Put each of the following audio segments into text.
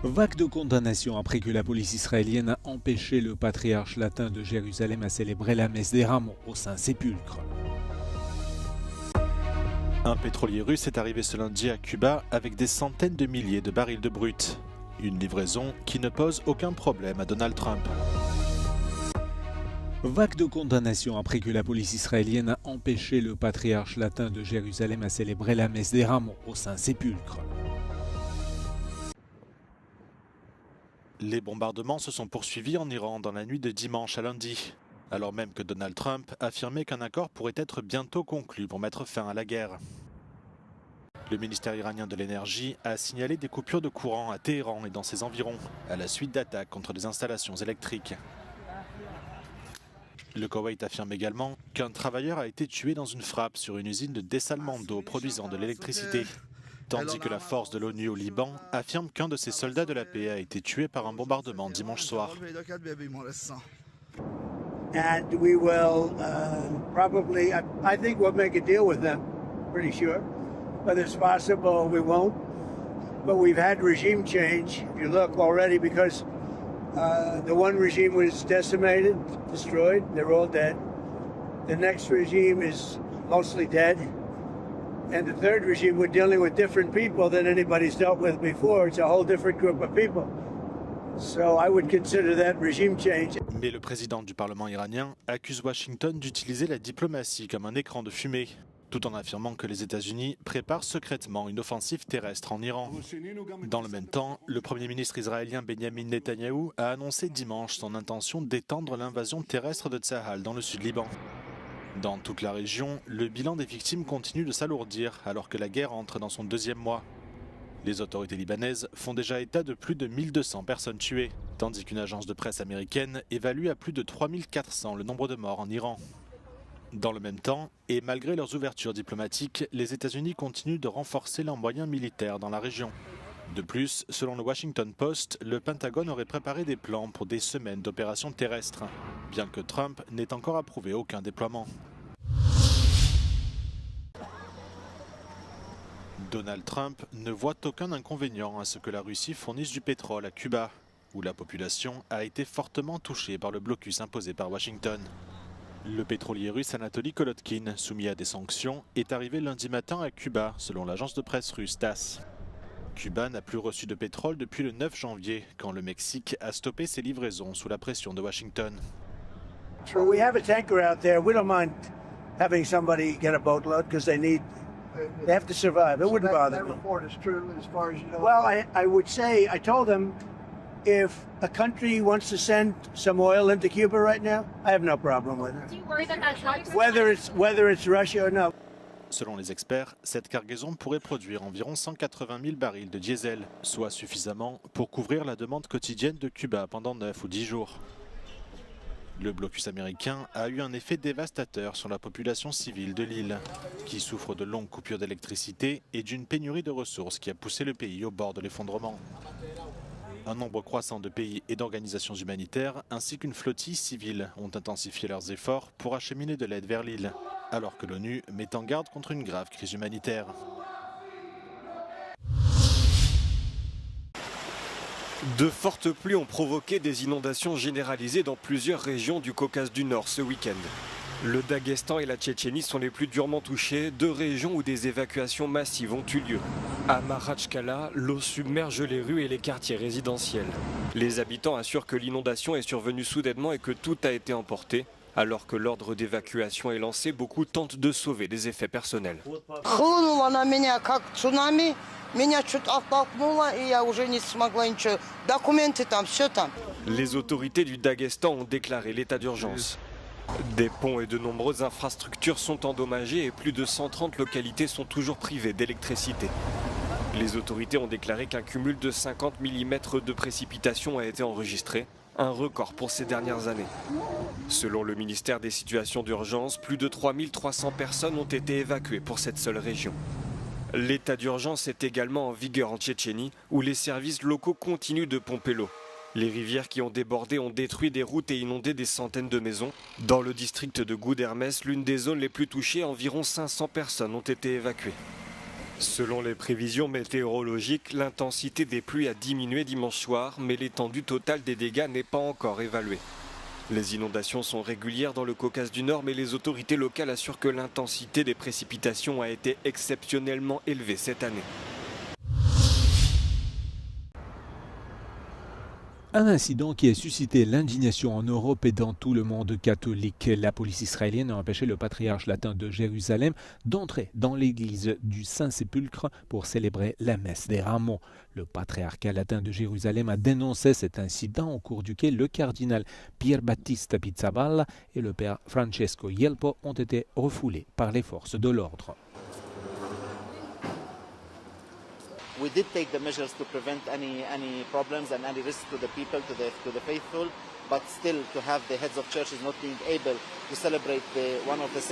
Vague de condamnation après que la police israélienne a empêché le patriarche latin de Jérusalem à célébrer la messe des rameaux au Saint-Sépulcre. Un pétrolier russe est arrivé ce lundi à Cuba avec des centaines de milliers de barils de brut. Une livraison qui ne pose aucun problème à Donald Trump. Vague de condamnation après que la police israélienne a empêché le patriarche latin de Jérusalem à célébrer la messe des rameaux au Saint-Sépulcre. Les bombardements se sont poursuivis en Iran dans la nuit de dimanche à lundi, alors même que Donald Trump affirmait qu'un accord pourrait être bientôt conclu pour mettre fin à la guerre. Le ministère iranien de l'énergie a signalé des coupures de courant à Téhéran et dans ses environs, à la suite d'attaques contre des installations électriques. Le Koweït affirme également qu'un travailleur a été tué dans une frappe sur une usine de dessalement d'eau produisant de l'électricité, tandis que la force de l'ONU au Liban affirme qu'un de ses soldats de la paix a été tué par un bombardement dimanche soir. And we will probably, I think we'll make a deal with them, pretty sure. Whether it's possible, we won't. But we've had regime change, if you look already, because the one regime was decimated, destroyed, they're all dead. The next regime is mostly dead. And the third regime, we're dealing with different people than anybody's dealt with before. It's a whole different group of people. So I would consider that regime change. Mais le président du Parlement iranien accuse Washington d'utiliser la diplomatie comme un écran de fumée, tout en affirmant que les États-Unis préparent secrètement une offensive terrestre en Iran. Dans le même temps, le Premier ministre israélien Benjamin Netanyahou a annoncé dimanche son intention d'étendre l'invasion terrestre de Tsahal dans le sud-Liban. Dans toute la région, le bilan des victimes continue de s'alourdir alors que la guerre entre dans son deuxième mois. Les autorités libanaises font déjà état de plus de 1200 personnes tuées, tandis qu'une agence de presse américaine évalue à plus de 3400 le nombre de morts en Iran. Dans le même temps, et malgré leurs ouvertures diplomatiques, les États-Unis continuent de renforcer leurs moyens militaires dans la région. De plus, selon le Washington Post, le Pentagone aurait préparé des plans pour des semaines d'opérations terrestres, bien que Trump n'ait encore approuvé aucun déploiement. Donald Trump ne voit aucun inconvénient à ce que la Russie fournisse du pétrole à Cuba, où la population a été fortement touchée par le blocus imposé par Washington. Le pétrolier russe Anatoly Kolotkin, soumis à des sanctions, est arrivé lundi matin à Cuba, selon l'agence de presse russe TASS. Cuba n'a plus reçu de pétrole depuis le 9 janvier, quand le Mexique a stoppé ses livraisons sous la pression de Washington. So we have a tanker out there. We don't mind having somebody get a boatload because they have to survive. It wouldn't bother me. That report is true as far as you know. Well, I would say, I told them, if a country wants to send some oil into Cuba right now, I have no problem with it. Do you worry that that's not Whether it's Russia or not. Selon les experts, cette cargaison pourrait produire environ 180 000 barils de diesel, soit suffisamment pour couvrir la demande quotidienne de Cuba pendant 9 ou 10 jours. Le blocus américain a eu un effet dévastateur sur la population civile de l'île, qui souffre de longues coupures d'électricité et d'une pénurie de ressources qui a poussé le pays au bord de l'effondrement. Un nombre croissant de pays et d'organisations humanitaires ainsi qu'une flottille civile ont intensifié leurs efforts pour acheminer de l'aide vers l'île, alors que l'ONU met en garde contre une grave crise humanitaire. De fortes pluies ont provoqué des inondations généralisées dans plusieurs régions du Caucase du Nord ce week-end. Le Daghestan et la Tchétchénie sont les plus durement touchés, deux régions où des évacuations massives ont eu lieu. À Makhachkala, l'eau submerge les rues et les quartiers résidentiels. Les habitants assurent que l'inondation est survenue soudainement et que tout a été emporté. Alors que l'ordre d'évacuation est lancé, beaucoup tentent de sauver des effets personnels. Les autorités du Daghestan ont déclaré l'état d'urgence. Des ponts et de nombreuses infrastructures sont endommagées et plus de 130 localités sont toujours privées d'électricité. Les autorités ont déclaré qu'un cumul de 50 mm de précipitations a été enregistré, un record pour ces dernières années. Selon le ministère des situations d'urgence, plus de 3300 personnes ont été évacuées pour cette seule région. L'état d'urgence est également en vigueur en Tchétchénie, où les services locaux continuent de pomper l'eau. Les rivières qui ont débordé ont détruit des routes et inondé des centaines de maisons. Dans le district de Goudermès, l'une des zones les plus touchées, environ 500 personnes ont été évacuées. Selon les prévisions météorologiques, l'intensité des pluies a diminué dimanche soir, mais l'étendue totale des dégâts n'est pas encore évaluée. Les inondations sont régulières dans le Caucase du Nord, mais les autorités locales assurent que l'intensité des précipitations a été exceptionnellement élevée cette année. Un incident qui a suscité l'indignation en Europe et dans tout le monde catholique. La police israélienne a empêché le patriarche latin de Jérusalem d'entrer dans l'église du Saint-Sépulcre pour célébrer la messe des Rameaux. Le patriarcat latin de Jérusalem a dénoncé cet incident au cours duquel le cardinal Pier Battista Pizzaballa et le père Francesco Yelpo ont été refoulés par les forces de l'ordre. We did take the measures to prevent any problems and any risk to the people, to the faithful, but still to have the heads of churches not being able to celebrate one of the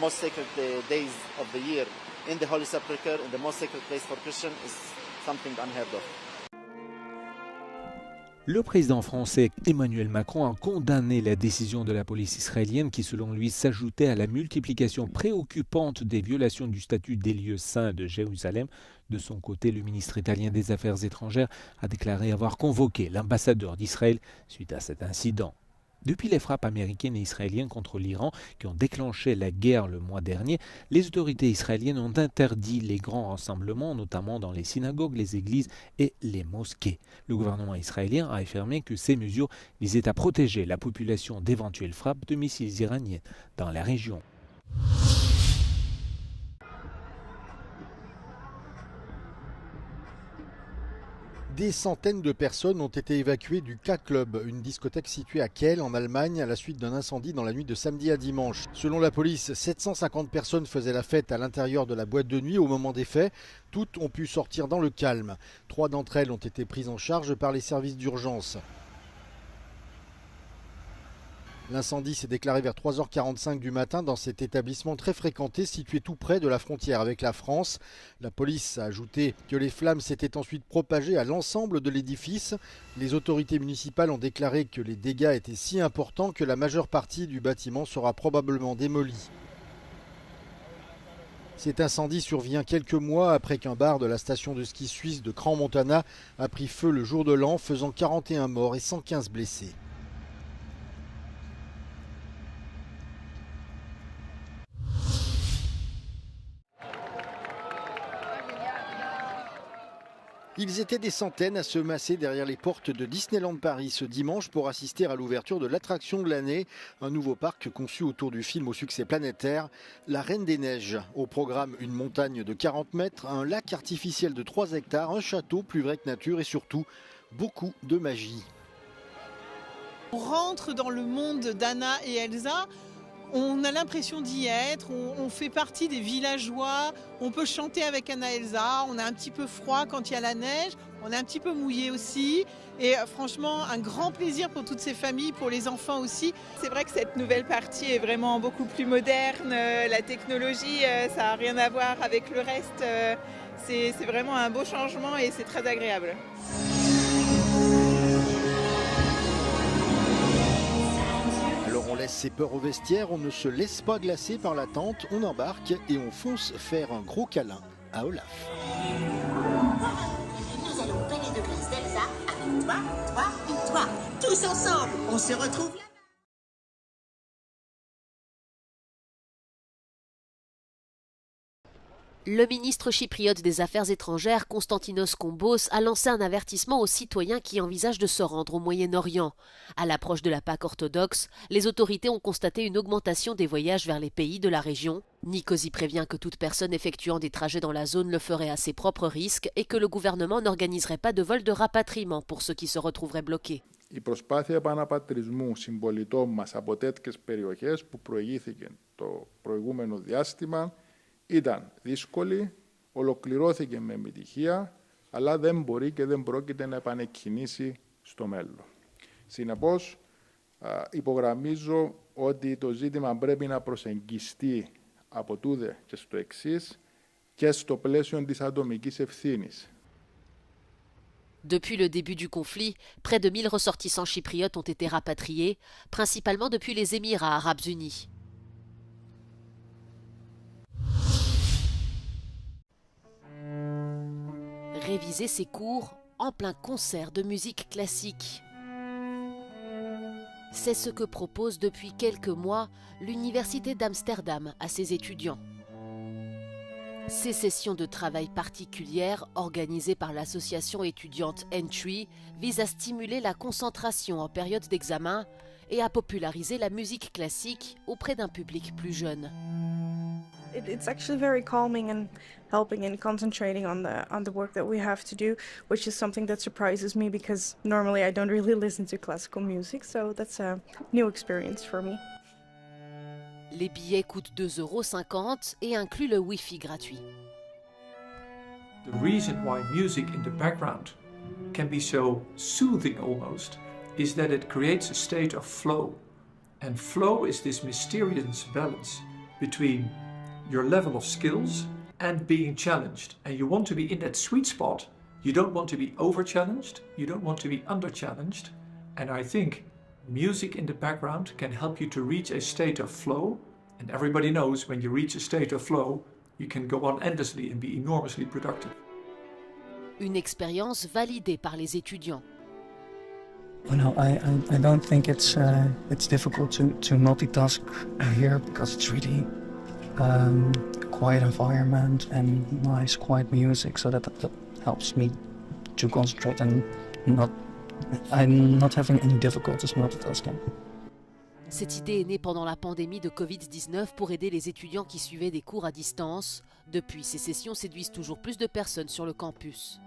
most sacred days of the year in the Holy Sepulchre, in the most sacred place for Christians, is something unheard of. Le président français Emmanuel Macron a condamné la décision de la police israélienne qui, selon lui, s'ajoutait à la multiplication préoccupante des violations du statut des lieux saints de Jérusalem. De son côté, le ministre italien des Affaires étrangères a déclaré avoir convoqué l'ambassadeur d'Israël suite à cet incident. Depuis les frappes américaines et israéliennes contre l'Iran qui ont déclenché la guerre le mois dernier, les autorités israéliennes ont interdit les grands rassemblements, notamment dans les synagogues, les églises et les mosquées. Le gouvernement israélien a affirmé que ces mesures visaient à protéger la population d'éventuelles frappes de missiles iraniens dans la région. Des centaines de personnes ont été évacuées du K-Club, une discothèque située à Kehl en Allemagne à la suite d'un incendie dans la nuit de samedi à dimanche. Selon la police, 750 personnes faisaient la fête à l'intérieur de la boîte de nuit au moment des faits. Toutes ont pu sortir dans le calme. 3 d'entre elles ont été prises en charge par les services d'urgence. L'incendie s'est déclaré vers 3h45 du matin dans cet établissement très fréquenté situé tout près de la frontière avec la France. La police a ajouté que les flammes s'étaient ensuite propagées à l'ensemble de l'édifice. Les autorités municipales ont déclaré que les dégâts étaient si importants que la majeure partie du bâtiment sera probablement démolie. Cet incendie survient quelques mois après qu'un bar de la station de ski suisse de Crans-Montana a pris feu le jour de l'an, faisant 41 morts et 115 blessés. Ils étaient des centaines à se masser derrière les portes de Disneyland Paris ce dimanche pour assister à l'ouverture de l'attraction de l'année, un nouveau parc conçu autour du film au succès planétaire, La Reine des Neiges. Au programme, une montagne de 40 mètres, un lac artificiel de 3 hectares, un château plus vrai que nature et surtout beaucoup de magie. On rentre dans le monde d'Anna et Elsa. On a l'impression d'y être, on fait partie des villageois, on peut chanter avec Anna et Elsa, on a un petit peu froid quand il y a la neige, on est un petit peu mouillé aussi. Et franchement, un grand plaisir pour toutes ces familles, pour les enfants aussi. C'est vrai que cette nouvelle partie est vraiment beaucoup plus moderne, la technologie, ça n'a rien à voir avec le reste. C'est vraiment un beau changement et c'est très agréable. On laisse ses peurs au vestiaire, on ne se laisse pas glacer par l'attente, on embarque et on fonce faire un gros câlin à Olaf. Nous allons au palais de glace d'Elsa avec toi, toi et toi. Tous ensemble, on se retrouve là. Le ministre chypriote des Affaires étrangères, Konstantinos Kombos, a lancé un avertissement aux citoyens qui envisagent de se rendre au Moyen-Orient. À l'approche de la Pâque orthodoxe, les autorités ont constaté une augmentation des voyages vers les pays de la région. Nicosie prévient que toute personne effectuant des trajets dans la zone le ferait à ses propres risques et que le gouvernement n'organiserait pas de vol de rapatriement pour ceux qui se retrouveraient bloqués. Η προσπάθεια επαναπατρισμού συμπολιτών μας από τέτοιες περιοχές που προηγήθηκε το προηγούμενο διάστημα ήταν δύσκολη, ολοκληρώθηκε με επιτυχία, αλλά δεν μπορεί και δεν πρόκειται να επανεκκινήσει στο μέλλον. Συνεπώς, υπογραμμίζω ότι το ζήτημα πρέπει να προσεγγιστεί από τούδε και στο εξής και στο πλαίσιο της ατομικής ευθύνης. Depuis le début du conflit, près de 1000 ressortissants chypriotes ont été rapatriés, principalement depuis les Émirats arabes unis. réviser ses cours en plein concert de musique classique. C'est ce que propose depuis quelques mois l'Université d'Amsterdam à ses étudiants. Ces sessions de travail particulières, organisées par l'association étudiante Entry, visent à stimuler la concentration en période d'examen et à populariser la musique classique auprès d'un public plus jeune. It's actually very calming and helping in concentrating on the work that we have to do, which is something that surprises me because normally I don't really listen to classical music, so that's a new experience for me. Les billets coûtent 2,50 € et incluent le Wi-Fi gratuit. The reason why music in the background can be so soothing almost is that it creates a state of flow. And flow is this mysterious balance between your level of skills and being challenged. And you want to be in that sweet spot. You don't want to be over-challenged. You don't want to be under-challenged. And I think music in the background can help you to reach a state of flow. And everybody knows when you reach a state of flow, you can go on endlessly and be enormously productive. Une expérience validée par les étudiants. Well, no, I don't think it's difficult to multitask here because it's really quiet environment and nice quiet music, so that helps me to concentrate and I'm not having any difficulties multitasking. Cette idée est née pendant la pandémie de Covid-19 pour aider les étudiants qui suivaient des cours à distance. Depuis, ces sessions séduisent toujours plus de personnes sur le campus.